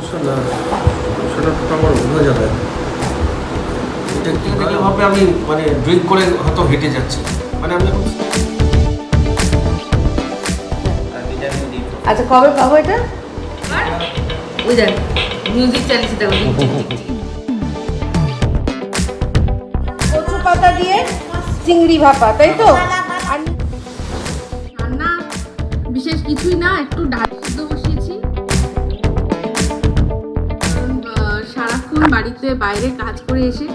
সমস্যা না, সেটা তো আমার বোঝা যাবে। এটা কি দেখলে ভাবে আমি মানে ড্রিঙ্ক করে হয়তো হেঁটে যাচ্ছি, মানে আমি এখন আচ্ছা কবে পাবো এটা? ওই দেখ মিউজিক চালিয়েছে দেখো। কচু পাতা দিয়ে চিংড়ি ভাপা, তাই তো? আর রান্না বিশেষ কিছুই না, একটু ডাল সিদ্ধ বসিয়েছি। কারণ, সারাক্ষণ বাড়িতে বাইরে কাজ করে এসে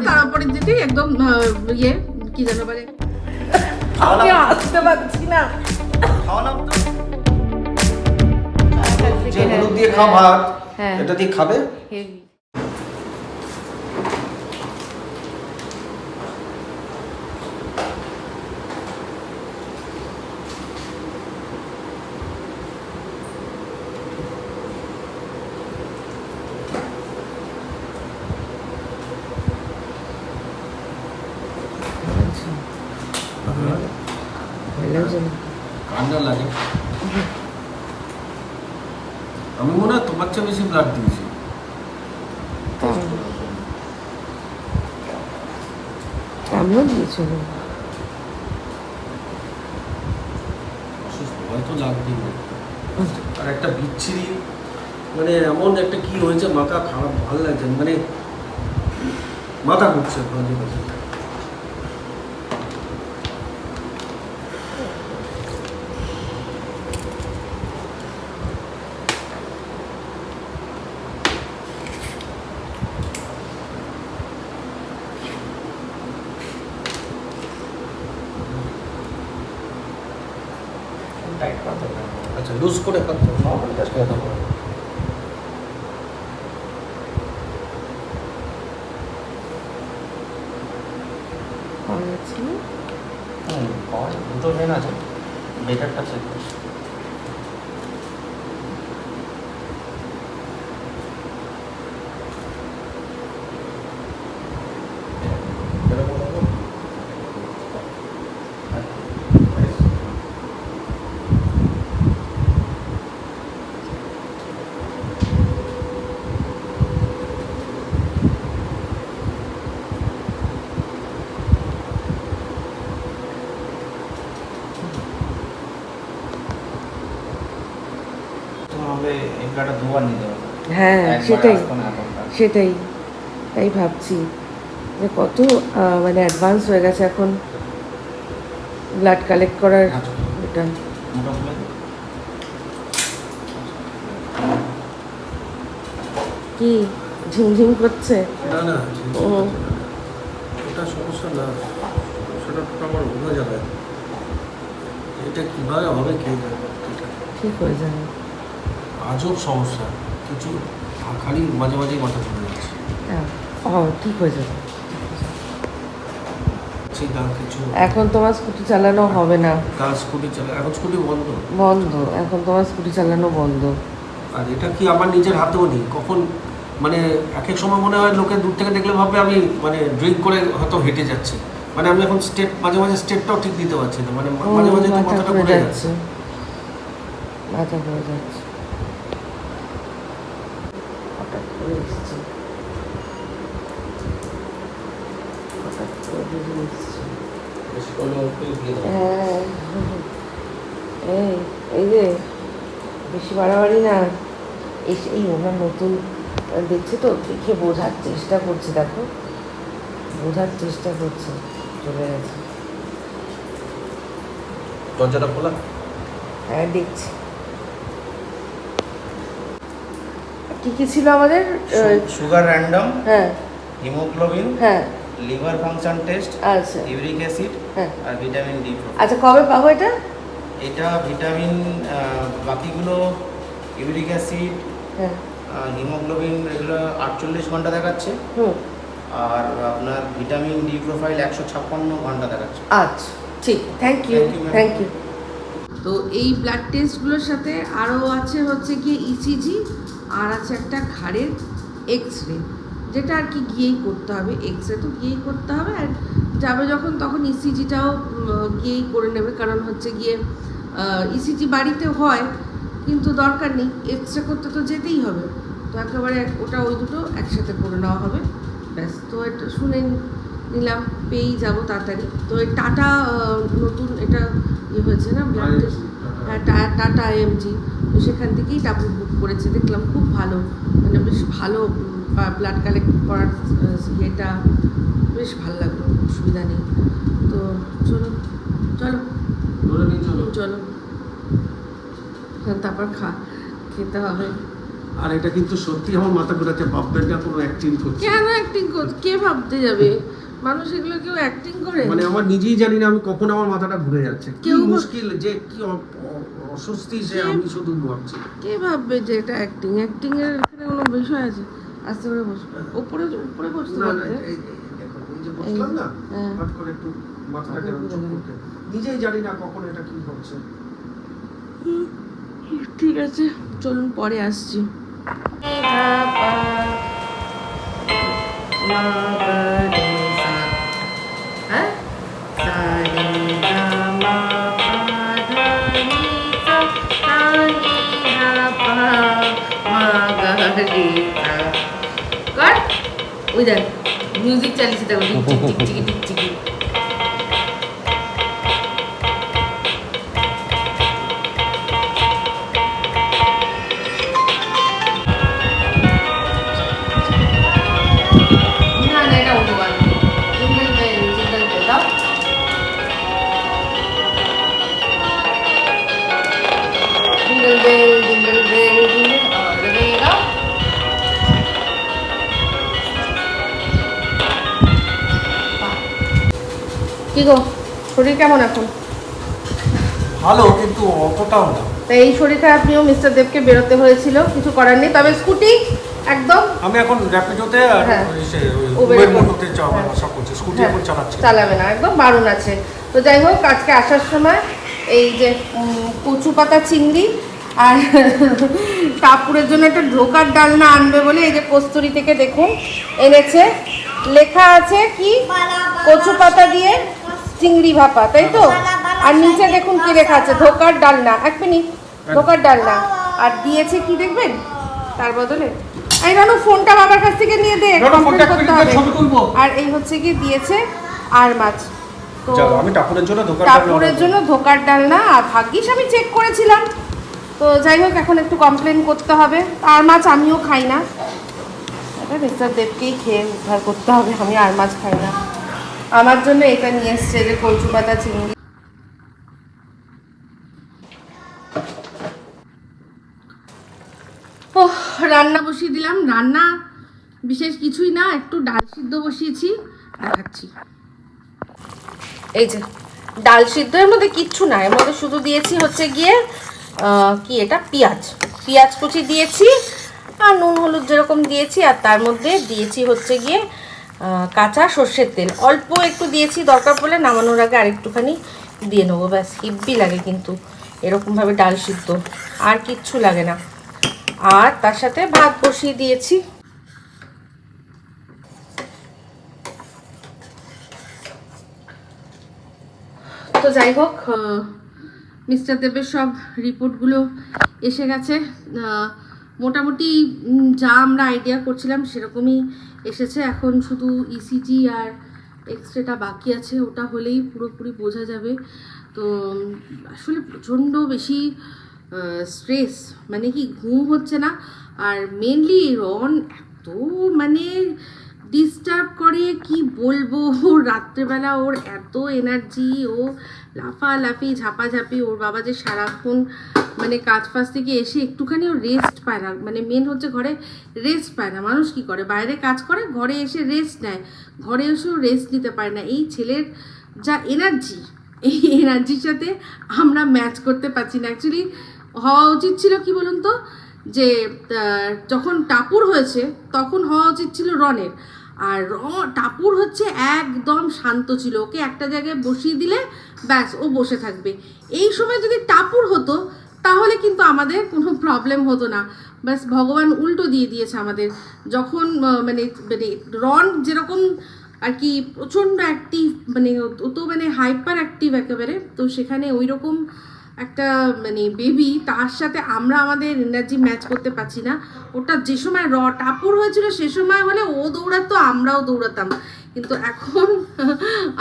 তারপরে যদি একদম ইয়ে কি যেন বলে আমি আসতে পারছি না। যে হলুদ দিয়ে খাও ভাত, হ্যাঁ। এটা দিয়ে খাবে। ঠান্ডা লাগে। আমি মনে হয় তোমার চেয়ে বেশি ব্লাড দিয়েছি। আমিও দিয়েছিল। অসুস্থ হয়তো লাগবেই না। আর একটা বিচ্ছিরি মানে এমন একটা কি হয়েছে, মাথা খারাপ, ভালো লাগছে মানে মাথা ঘুরছে মাঝে মাঝে। আচ্ছা লুজ করে করতে হবে। দুটো ভেন আছে, বেটারটা চেক করছি। এগুলাটা দুবার নিতে হবে। হ্যাঁ একবার সেটাই আসতো না এখনকার। সেটাই তাই ভাবছি যে কত মানে অ্যাডভান্স হয়ে গেছে এখন ব্লাড কালেক্ট করার এটা। মোটামুটি কি ঝিমঝিম করছে? না না, ও ওটা সমস্যা না, সেটা তো আমার বোঝা যাবে। এটা কিভাবে হবে কে জানে। ঠিক হয়ে যাবে। আজব সমস্যা, কিছু খালি মাঝে মাঝেই মাথা ঘুরে যাচ্ছে। হ্যাঁ, ও ঠিক হয়ে যাবে। ঠিক আর কিছু এখন তোমার স্কুটি চালানো হবে না, কার স্কুটি চালা, এখন স্কুটি বন্ধ। বন্ধ। এখন তোমার স্কুটি চালানো বন্ধ। আর এটা কি আমার নিজের হাতেও নেই, কখন মানে এক এক সময় মনে হয় লোকে দূর থেকে দেখলে ভাবে আমি মানে ড্রিঙ্ক করে হয়তো হেঁটে যাচ্ছি, মানে আমি এখন স্টেপ মাঝে মাঝে স্টেপটাও ঠিক দিতে পারছি না, মানে মাঝে মাঝে তো মাথাটা ঘুরে যাচ্ছে। মাথা ঘুরে যাচ্ছে। হঠাৎ করে এসছে, হঠাৎ করে বেরিয়ে এসছে। হ্যাঁ এই যে বেশি বাড়াবাড়ি না। এই ওনার নতুন দেখছে তো, দেখে বোঝার চেষ্টা করছে, দেখো বোঝার চেষ্টা করছে। চলে গেছে। দরজাটা খোলা। হ্যাঁ দেখছি। কি কি ছিল আমাদের? সুগার র্যান্ডম, হ্যাঁ হিমোগ্লোবিন, হ্যাঁ লিভার ফাংশন টেস্ট, আচ্ছা ইউরিক অ্যাসিড হ্যাঁ। আর ভিটামিন ডি। আচ্ছা কবে পাবো এটা? এটা ভিটামিন, বাকিগুলো ইউরিক অ্যাসিড, হ্যাঁ হিমোগ্লোবিন এগুলো 48 ঘন্টা দেখাচ্ছে, হুম আর আপনার ভিটামিন ডি প্রোফাইল 156 ঘন্টা দেখাচ্ছে। আচ্ছা ঠিক, thank you Thank you, ma'am. Thank you. তো এই ব্লাড টেস্টগুলোর সাথে আরও আছে হচ্ছে গিয়ে ইসিজি, আর আছে একটা ঘাড়ের এক্স রে, যেটা আর কি গিয়েই করতে হবে। এক্স রে তো গিয়েই করতে হবে, আর যাবে যখন তখন ইসিজিটাও গিয়েই করে নেবে, কারণ হচ্ছে গিয়ে ইসিজি বাড়িতে হয় কিন্তু দরকার নেই, এক্সরে করতে তো যেতেই হবে, তো একেবারে ওটা ওই দুটো একসাথে করে নেওয়া হবে ব্যাস। তো এটা শুনে নিলাম, পেয়েই যাবো তাড়াতাড়ি। তো এই টাটা নতুন এটা ইয়ে হয়েছে না ব্লাড টেস্ট, হ্যাঁ টাটা আইএমজি, তো সেখান থেকেই টাপুর বুক করেছে, দেখলাম খুব ভালো, মানে বেশ ভালো ব্লাড কালেক্ট করার ইয়েটা বেশ ভালো লাগলো, অসুবিধা নেই। তো চলো চলো চলো তারপর খেতে হবে। আর এটা কিন্তু সত্যি আমার মাথা ঘোরাচ্ছে, ভাববেন না কোনো অ্যাক্টিং করছে। কেন অ্যাক্টিং কে ভাবতে যাবে, মানুষ এগুলো কেউ অ্যাক্টিং করে? মানে আমার নিজেই জানি না আমি কখন আমার মাথাটা ঘুরে যাচ্ছে, কি কেউ মুশকিল যে কি অস্বস্তি যে আমি শুধু ভাবছি। কে ভাববে যে এটা অ্যাক্টিং? অ্যাক্টিং এর এখানে কোনো বিষয় আছে? আস্তে করে বসো, উপরে উপরে বসতে না না, পারবে। দেখো এই যে বসলাম না, হ্যাঁ। হঠাৎ করে একটু মাথাটা কেমন চমকে, নিজেই জানি না কখন এটা কি হচ্ছে। ঠিক আছে, চলুন পরে আসছি। ওই দেখ মিউজিক চালিয়েছে, দেখো টিকচিকি টিকচিকি। না না, এটা অন্য গান, জিঙ্গল বেল দাও। Jingle bell jingle bell jingle দাও। কি গো, শরীর কেমন এখন? ভালো, কিন্তু অতটাও না। তাই এই শরীর খারাপ নিয়েও মিস্টার দেবকে বেরোতে হয়েছিল, কিছু করার নেই। তবে স্কুটি একদম আমি এখন র্যাপিডোতে আর হ্যাঁ। উবের উবের মোটোতে যাওয়া আসা করছি, স্কুটি এখন চালাচ্ছি। চালাবে না, একদম বারণ আছে। তো যাই হোক, আজকে আসার সময় এই যে কচু পাতা চিংড়ি আর টাপুরের জন্য একটা ঢোকার ডালনা আনবে বলে এই যে কস্তুরি থেকে দেখুন এনেছে, লেখা আছে কি কচু পাতা দিয়ে চিংড়ি ভাপা, তাই তো? আর নিচে দেখুন কি লেখা আছে, ধোকার ডালনা। এক মিনিট, ধোকার ডালনা। আর দিয়েছে কি দেখবেন তার বদলে, এই রানু ফোনটা বাবার কাছ থেকে নিয়ে দে, কমপ্লেন করতে হবে। আর এই হচ্ছে কি দিয়েছে আর মাছ। তো চলো আমি টাপুরের জন্য টাপুরের জন্য ধোকার ডালনা, আর ভাগ্যিস আমি চেক করেছিলাম। তো যাই হোক, এখন একটু কমপ্লেন করতে হবে। আর মাছ আমিও খাই না, এটা মিস্টার দেবকেই খেয়ে উদ্ধার করতে হবে, আমি আর মাছ খাই না। আমার জন্য এটা নিয়ে এসছে যে কচু পাতা চিংড়ি। ও রান্না বসিয়ে দিলাম। রান্না বিশেষ কিছুই না, একটু ডাল সিদ্ধ বসিয়েছি, দেখাচ্ছি। এই যে ডাল সিদ্ধ, এর মধ্যে কিচ্ছু না, এর মধ্যে শুধু দিয়েছি হচ্ছে গিয়ে কি এটা পেঁয়াজ কুচি দিয়েছি, আর নুন হলুদ যেরকম দিয়েছি, আর তার মধ্যে দিয়েছি হচ্ছে গিয়ে কাঁচা সর্ষের তেল অল্প একটু দিয়েছি, দরকার পড়লে নামানোর আগে আরেকটুখানি দিয়ে নেবো, ব্যাস। হিব্বি লাগে কিন্তু এরকমভাবে ডাল সিদ্ধ, আর কিচ্ছু লাগে না। আর তার সাথে ভাত বসিয়ে দিয়েছি। তো যাই হোক, মিস্টার দেবের সব রিপোর্টগুলো এসে গেছে, মোটামুটি যা আমরা আইডিয়া করছিলাম সেরকমই এসেছে। এখন শুধু ইসিজি আর এক্সরেটা বাকি আছে, ওটা হলেই পুরোপুরি বোঝা যাবে। তো আসলে প্রচণ্ড বেশি স্ট্রেস, মানে কি ঘুম হচ্ছে না, আর মেনলি রন এত মানে ডিস্টার্ব করে কি বলবো। রাত্রেবেলা ওর এত এনার্জি, ও লাফালাফি ঝাপাঝাপি, ওর বাবা যে সারাক্ষণ মানে কাজ ফাজ থেকে এসে একটুখানিও রেস্ট পায় না, মানে মেন হচ্ছে ঘরে রেস্ট পায় না। মানুষ কি করে, বাইরে কাজ করে, ঘরে এসে রেস্ট নেয়, ঘরে এসেও রেস্ট নিতে পারে না। এই ছেলের যা এনার্জি, এই এনার্জির সাথে আমরা ম্যাচ করতে পারছি না। অ্যাকচুয়ালি হওয়া উচিত ছিল কি বলুন তো, যে যখন টাপুর হয়েছে তখন হওয়া উচিত ছিল রনের, আর টাপুর হচ্ছে একদম শান্ত ছিল, ওকে একটা জায়গায় বসিয়ে দিলে ব্যাস ও বসে থাকবে। এই সময় যদি টাপুর হতো তাহলে কিন্তু আমাদের কোনো প্রবলেম হতো না, ব্যাস ভগবান উল্টো দিয়ে দিয়েছে আমাদের। যখন মানে মানে রন যেরকম আর কি প্রচণ্ড অ্যাক্টিভ, মানে ও তো মানে হাইপার অ্যাক্টিভ একেবারে, তো সেখানে ওই রকম একটা মানে বেবি, তার সাথে আমরা আমাদের এনার্জি ম্যাচ করতে পারছি না। ওটা যে সময় টাপুর হয়েছিল সে সময় হলে ও দৌড়াতো, আমরাও দৌড়াতাম, কিন্তু এখন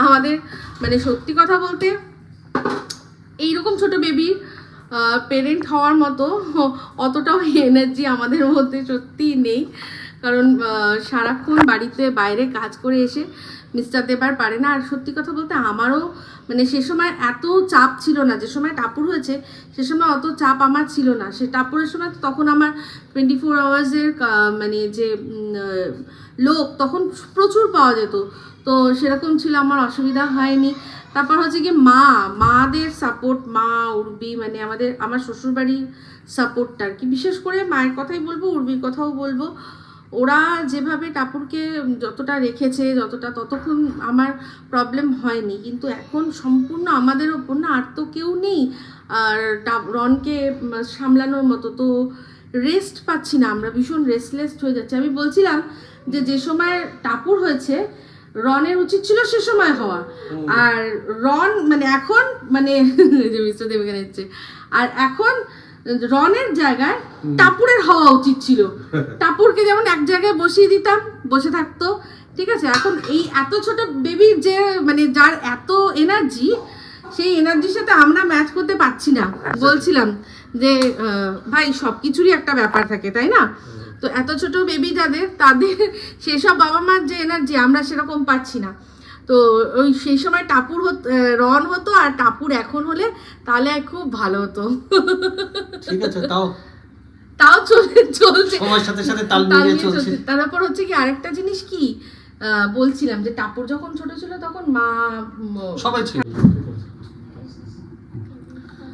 আমাদের মানে সত্যি কথা বলতে এইরকম ছোট বেবির পেরেন্ট হওয়ার মতো অতটাও এনার্জি আমাদের মধ্যে সত্যিই নেই। কারণ সারাক্ষণ বাড়িতে বাইরে কাজ করে এসে মিস্টার দেবার পারে না। আর সত্যি কথা বলতে আমারও মানে সে সময় এত চাপ ছিল না, যে সময় টাপুর হয়েছে সে সময় অত চাপ আমার ছিল না। সে টাপুরের সময় তো তখন আমার 24 আওয়ার্সের মানে যে লোক তখন প্রচুর পাওয়া যেত, তো সেরকম ছিল, আমার অসুবিধা হয়নি। তারপর হচ্ছে কি মাদের সাপোর্ট, মা উর্বি মানে আমার শ্বশুরবাড়ির সাপোর্টটা আর কি, বিশেষ করে মায়ের কথাই বলবো, উর্বির কথাও বলবো। ওরা যেভাবে টাপুরকে যতটা রেখেছে ততক্ষণ আমার প্রবলেম হয়নি, কিন্তু এখন সম্পূর্ণ আমাদের ওপর না, আর তো কেউ নেই আর রনকে সামলানোর মতো, তো রেস্ট পাচ্ছি না, আমরা ভীষণ রেস্টলেস হয়ে যাচ্ছে। আমি বলছিলাম যে সময় টাপুর হয়েছে রনের উচিত ছিল সে সময় হওয়া, আর রন মানে এখন মানে যে মিস্টার দেবকে নিচ্ছে, আর এখন রনের জায়গায় টাপুরের হওয়া উচিত ছিল। টাপুরকে যেমন এক জায়গায় বসিয়ে দিতাম, বসে থাকতো, ঠিক আছে। এখন এই এত ছোট বেবি যে মানে যার এত এনার্জি, সেই এনার্জির সাথে আমরা ম্যাচ করতে পারছি না। বলছিলাম যে ভাই সব কিছুরই একটা ব্যাপার থাকে, তাই না? তো এত ছোট বেবি তাদের সেসব বাবা মার যে এনার্জি আমরা সেরকম পাচ্ছি না। তো ওই সেই সময় টাপুর রন হতো আর টাপুর এখন হলে তাহলে খুব ভালো হতো। ঠিক আছে, তাও চলছে সময়ের সাথে সাথে তাল মিলিয়ে চলছে। তারপর হচ্ছে কি আরেকটা জিনিস কি বলছিলাম, যে টাপুর যখন ছোট ছিল তখন মা সবাই ছিল,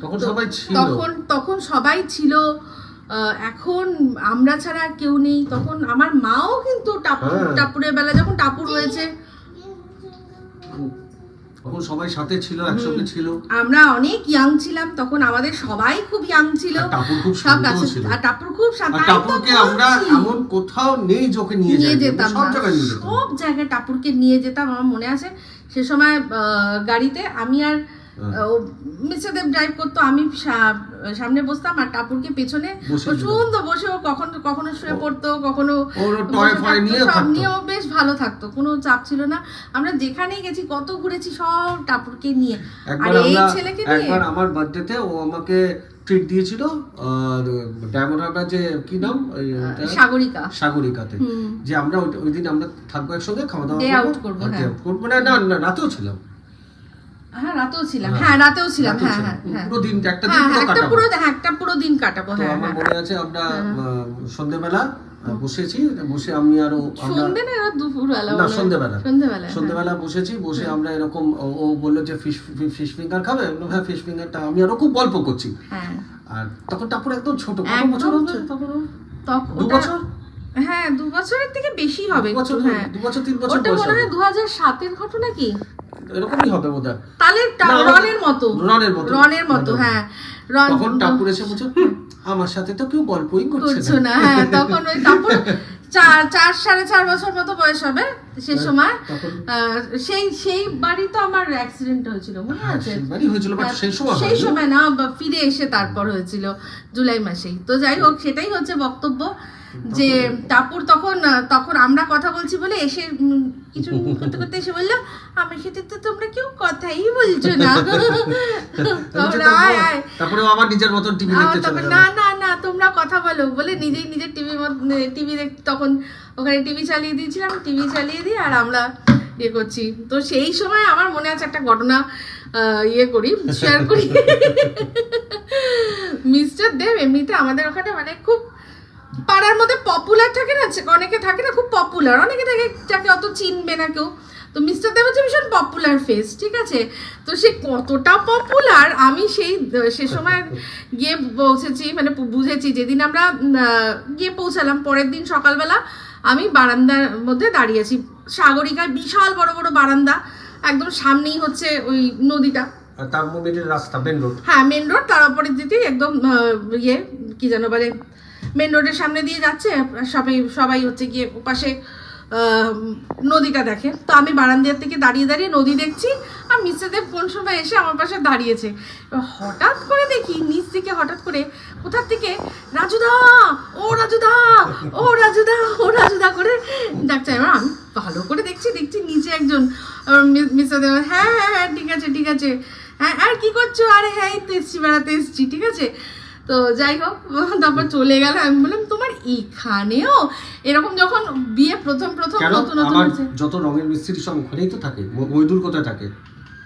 তখন সবাই ছিল। এখন আমরা ছাড়া আর কেউ নেই। তখন আমার মাও কিন্তু টাপুরের বেলা যখন টাপুর হয়েছে তখন সবাই সাথে ছিল, একসঙ্গে ছিল, আমরা অনেক ইয়াং ছিলাম তখন, আমাদের সবাই খুব ইয়াং ছিল, টাপুর খুব শান্ত ছিল, আর টাপুর খুব শান্ত। টাপুরকে আমরা এমন কোথাও নেই যোকে নিয়ে যেতাম, সব জায়গায় টাপুরকে নিয়ে যেতাম। আমার মনে আছে সে সময় গাড়িতে আমি আর মিস্টার দেব ড্রাইভ করতো, আমি সামনে বসতাম আর টাপুরকে পেছনে সুন্দর বসে, ও কখনো শুয়ে পড়তো, কখনো সব নিয়েও বেশ ভালো থাকতো, কোনো চাপ ছিল না। আমরা যেখানেই গেছি, কত ঘুরেছি সব টাপুরকে নিয়ে। আর এই ছেলেকে নিয়ে একবার আমার বার্থডেতে ও আমাকে ট্রিট দিয়েছিল ডায়মন্ড হারবার, যে কি নাম, সাগরিকাতে, যে আমরা ওই দিন আমরা থাকবো একসঙ্গে, খাওয়া দাওয়া করবো, না রাতেও ছিলাম, রাতেও ছিলাম, পুরো দিন একটা পুরো দিন কাটাবো। আমার মনে আছে আমরা সন্ধ্যেবেলা বসে আমি আর সন্ধ্যেবেলা বসে আমরা এরকম, ও বললো যে ফিশ ফিঙ্গার খাবে, হ্যাঁ ফিশ ফিঙ্গারটা, আমি আরো খুব গল্প করছি। আর তখন টাপুর একদম ছোট, কত বছর হচ্ছে তখন? 2 বছর, হ্যাঁ 2 বছরের থেকে বেশি হবে, 2 বছর 3 বছর। ওটা মনে হয় 2007 এর ঘটনা কি এরকমই হবে বোধহয়, তাহলে রনের মতো হ্যাঁ। তখন টাপুর এসে বলছে আমার সাথে তো কেউ গল্পই করছে না। হ্যাঁ তখন ওই টাপুর 4.5 বছর মতো বয়স হবে সে সময়। সেই বাড়ি তো আমার অ্যাক্সিডেন্ট হয়েছিল, মনে আছে? সেই সময় না, ফিরে এসে তারপর হয়েছিল জুলাই মাসেই। তো যাই হোক, সেটাই হচ্ছে বক্তব্য, যে টাপুর তখন আমরা কথা বলছি বলে এসে কিছু করতে করতে এসে বললো, আমার সাথে তো তোমরা কেউ কথাই বলছো না। তারপরে আবার নিজের মতন টিভি দেখতে চলে গেল, না তোমরা কথা বলো বলে নিজের টিভি তখন ওখানে টিভি চালিয়ে দিয়েছিলাম, টিভি চালিয়ে দিয়ে আর আমরা ইয়ে করছি। তো সেই সময় আমার মনে আছে একটা ঘটনা শেয়ার করি। মিস্টার দেব এমনিতে আমাদের ওখানে মানে খুব পাড়ার মধ্যে পপুলার থাকে না, অনেকে থাকে না খুব পপুলার, অনেকে থাকে যাকে অত চিনবে না কেউ। তো মিস্টার দেব হচ্ছে ভীষণ পপুলার ফেস, ঠিক আছে। তো সে কতটা পপুলার আমি সে সময় গিয়ে পৌঁছেছি, মানে বুঝেছি যেদিন আমরা গিয়ে পৌঁছালাম, পরের দিন সকালবেলা আমি বারান্দার মধ্যে দাঁড়িয়েছি, সাগরিকায় বিশাল বড় বড় বারান্দা, একদম সামনেই হচ্ছে ওই নদীটা, তার মধ্যে রাস্তা মেন রোড, হ্যাঁ মেন রোড, তার অপরের দিকে একদম কি যেন বলে, মেন রোডের সামনে দিয়ে যাচ্ছে, সবাই হচ্ছে গিয়ে ওপাশে নদীটা দেখে। তো আমি বারান্দার থেকে দাঁড়িয়ে দাঁড়িয়ে নদী দেখছি, আর মিস্টার দেব কোন সময় এসে আমার পাশে দাঁড়িয়েছে। হঠাৎ করে দেখি নিচ থেকে হঠাৎ করে কোথার থেকে রাজুদা, ও রাজুদা, ও রাজুদা, ও রাজুদা করে ডাকছে। এবার আমি ভালো করে দেখছি নিচে একজন মিস্টার দেব। হ্যাঁ হ্যাঁ হ্যাঁ ঠিক আছে ঠিক আছে, হ্যাঁ আর কি করছো? আরে হ্যাঁ এই তো এসছি, বেড়াতে এসছি, ঠিক আছে। তো যাই হোক, তারপর চলে গেল। আমি বললাম তোমার এখানেও এরকম, যখন বিয়ে প্রথম কেন নতুন নতুন আমার হয়েছে। যত রঙের মিস্ত্রি সব ওখানেই তো থাকে। মইদুল কোথায় থাকে?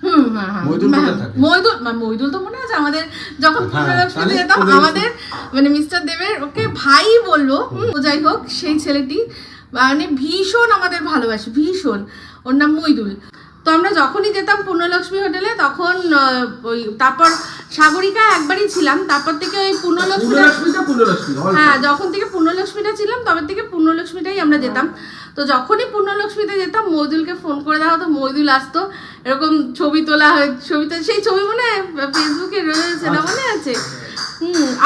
হ্যাঁ, মইদুল কোথায় থাকে? মইদুল তো মনে আছে আমাদের যখন হ্যাঁ, পুনর্লক্ষ্মীতে তাহলে যেতাম, ওদের- আমাদের মানে মিস্টার দেবের ওকে ভাই বলবো। তো যাই হোক, সেই ছেলেটি মানে ভীষণ আমাদের ভালোবাসে, ভীষণ। ওর নাম মইদুল। তো আমরা যখনই যেতাম পূর্ণলক্ষ্মী হোটেলে, তখন ওই তারপর সাগরিকা একবারই ছিলাম, তারপর থেকে ওই পূর্ণলক্ষ্মী, হ্যাঁ যখন থেকে পূর্ণলক্ষ্মীটা ছিলাম তবে থেকে পূর্ণলক্ষ্মীটাই আমরা যেতাম। তো যখনই পূর্ণলক্ষ্মীতে যেতাম মইদুলকে ফোন করে দেওয়া হতো, মইদুল আসতো, এরকম ছবি তোলা হয়, সেই ছবি মনে হয় ফেসবুকে রয়েছে না, মনে আছে?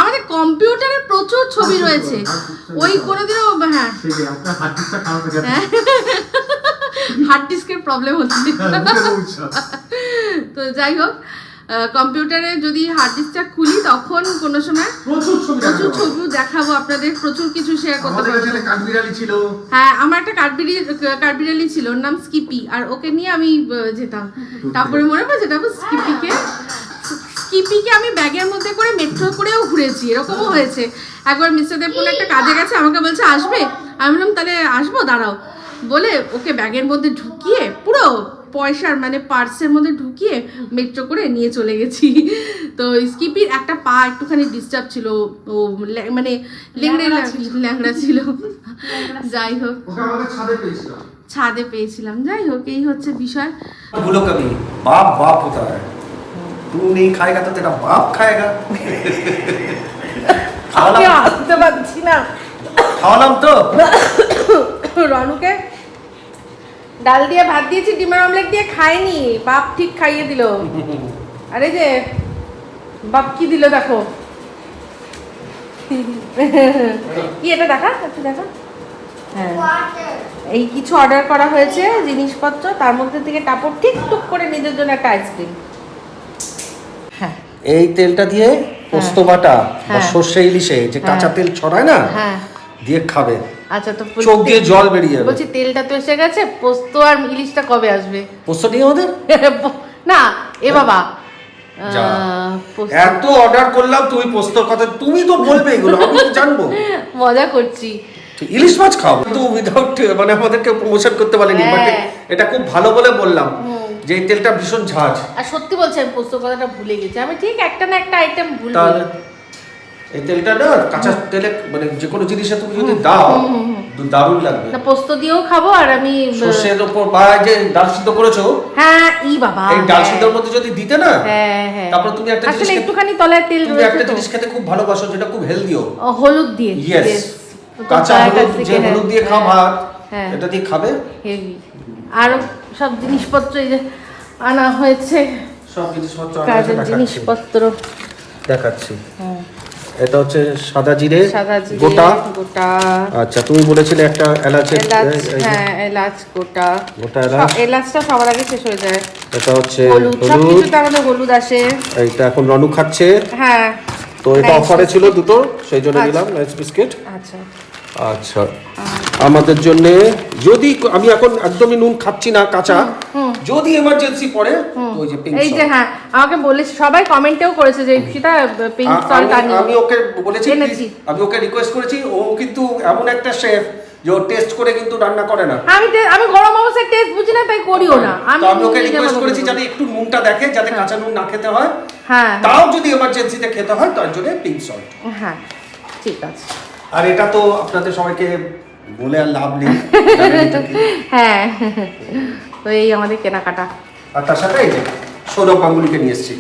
আমাদের কম্পিউটারে প্রচুর ছবি রয়েছে, ওই কোনোদিনও হ্যাঁ হার্ড ডিস্কের প্রবলেম হচ্ছে। তো যাই হোক, কম্পিউটারে যদি হার্ড ডিস্কটা খুলি তখন কোনো সময় প্রচুর ছবি দেখাবো আপনাদের, প্রচুর কিছু শেয়ার করতে পারবো। হ্যাঁ, আমার একটা কাঠবিড়ালি ছিল, ওর নাম স্কিপি, আর ওকে নিয়ে আমি যেতাম। তারপরে মনে পড়ে যেটা স্কিপিকে আমি ব্যাগের মধ্যে করে মেট্রো করেও ঘুরেছি, এরকমও হয়েছে। একবার মিস্টার দেব কোনো একটা কাজে গেছে, আমাকে বলছে আসবে, আমি বললাম তাহলে আসবো দাঁড়াও বলে ওকে ব্যাগের মধ্যে ঢুকিয়ে পুরো পয়সার মানে পার্সের মধ্যে ঢুকিয়ে মেট্রো করে নিয়ে চলে গেছি। তো স্কিপির একটা পা একটুখানি ডিস্টার্ব ছিল, ও মানে ল্যাংড়া ছিল। যাই হোক, ছাদে পেয়েছিলাম। যাই হোক, এই হচ্ছে বিষয়। भूलो कभी बाप बाप होता है, तू नहीं खाएगा तो तेरा बाप खाएगा। আসতে পারছি না। খাওয়ালাম তো। রনুকে ডাল দিয়ে ভাত দিয়েছি, ডিমের অমলেট দিয়ে খায়নি, বাপ ঠিক খাইয়ে দিল। আরে যে বাপ কি দিল দেখো, কি এটা দেখা, একটু দেখা। হ্যাঁ, এই কিছু অর্ডার করা হয়েছে জিনিসপত্র, তার মধ্যে থেকে টাপড় ঠিক টুক করে নিজের জন্য একটা আইসক্রিম। হ্যাঁ, এই তেলটা দিয়ে পোস্ত বাটা বা হ্যাঁ। সর্ষে ইলিশে যে কাঁচা তেল ছড়ায় না, হ্যাঁ দিয়ে খাবে, আচ্ছা। তো চোখ দিয়ে জল বেরিয়ে যাবে। বলছি তেলটা তো এসে গেছে, পোস্ত আর ইলিশটা কবে আসবে? পোস্ত নিয়ে আমাদের না এ বাবা, যা। পোস্ত এত অর্ডার করলাম, তুমি পোস্তর কথা তুমি তো বলবে, এগুলো আমি তো জানবো। মজা করছি। ঠিক, ইলিশ মাছ খাও তো উইদাউট মানে আমাদেরকে প্রমোশন করতে পারেনি, বাট হ্যাঁ। এটা খুব ভালো বলে বললাম যে এই তেলটা ভীষণ ঝাঁজ। আর সত্যি বলছি, আমি পোস্ত কথাটা ভুলে গেছি, আমি ঠিক একটা না একটা আইটেম ভুল তাহলে এই তেলটা না কাঁচা তেলে মানে যে কোনো জিনিসে তুমি যদি দাও দারুণ লাগবে। না, পোস্ত দিয়েও খাবো, আর আমি সর্ষের উপর বা যে ডাল সিদ্ধ করেছো, হ্যাঁ ই বাবা, এই ডাল সিদ্ধর মধ্যে যদি দিতে না, হ্যাঁ হ্যাঁ, তারপর তুমি একটা আসলে জিনিস একটুখানি তলায় তেল তুমি রয়েছে একটা তো, জিনিস খেতে খুব ভালোবাসো যেটা খুব হেলদিও, হলুদ দিয়ে। Yes, Yes. তো কাঁচা তার কাছ হলুদ, থেকে, যে হলুদ দিয়ে হ্যাঁ, খাও ভাত, হ্যাঁ। এটা দিয়ে খাবে। হেভি। আর সব জিনিসপত্র এই যে আনা হয়েছে, সব জিনিসপত্র কাজের জিনিসপত্র দেখাচ্ছি। হ্যাঁ, এটা হচ্ছে সাদা জিরে সাদা জিরে গোটা। গোটা, আচ্ছা, তুমি বলেছিলে একটা এলাচের এলাচ, এই যে হ্যাঁ এলাচ গোটা, গোটা এলাচ। এলাচটা সবার আগে শেষ হয়ে যায়। এটা হচ্ছে হলুদ, হলুদ, সবকিছুতে আমাদের হলুদ আসে। এইটা এখন রনু খাচ্ছে, হ্যাঁ, তো এটা Nice অফারে ছিল দুটো, সেই জন্য আচ্ছা। নিলাম নাইস বিস্কিট। আচ্ছা আচ্ছা, আমাদের জন্য যদি আমি এখন একদমই নুন খাচ্ছি না কাঁচা, যদি এমার্জেন্সি পড়ে তো ওই যে পিঙ্ক এই যে, হ্যাঁ আমাকে বলেছে, সবাই কমেন্টেও করেছে যে সেটা পিঙ্ক সল্ট আনি। আমি ওকে বলেছি, এনেছি। আমি ওকে রিকোয়েস্ট করেছি, ও কিন্তু এমন একটা শেফ যে ও টেস্ট করে কিন্তু রান্না করে না। আমি গরম অবস্থায় টেস্ট বুঝি না, তাই করিও না। তো আমি ওকে নিজের রিকোয়েস্ট মতো করেছি করে যাতে একটু নুনটা দেখে, যাতে কাঁচা নুন না খেতে হয়, হ্যাঁ তাও যদি এমার্জেন্সিতে খেতে হয় তার জন্য পিঙ্ক সল্ট। হ্যাঁ ঠিক আছে। আর এটা তো আপনাদের সবাইকে বলে আর লাভ নেই, জানেন এটা কি। হ্যাঁ, তো এই আমাদের কেনাকাটা। আর তার সাথে এই যে সৌরভ গাঙ্গুলিকে নিয়ে এসেছি।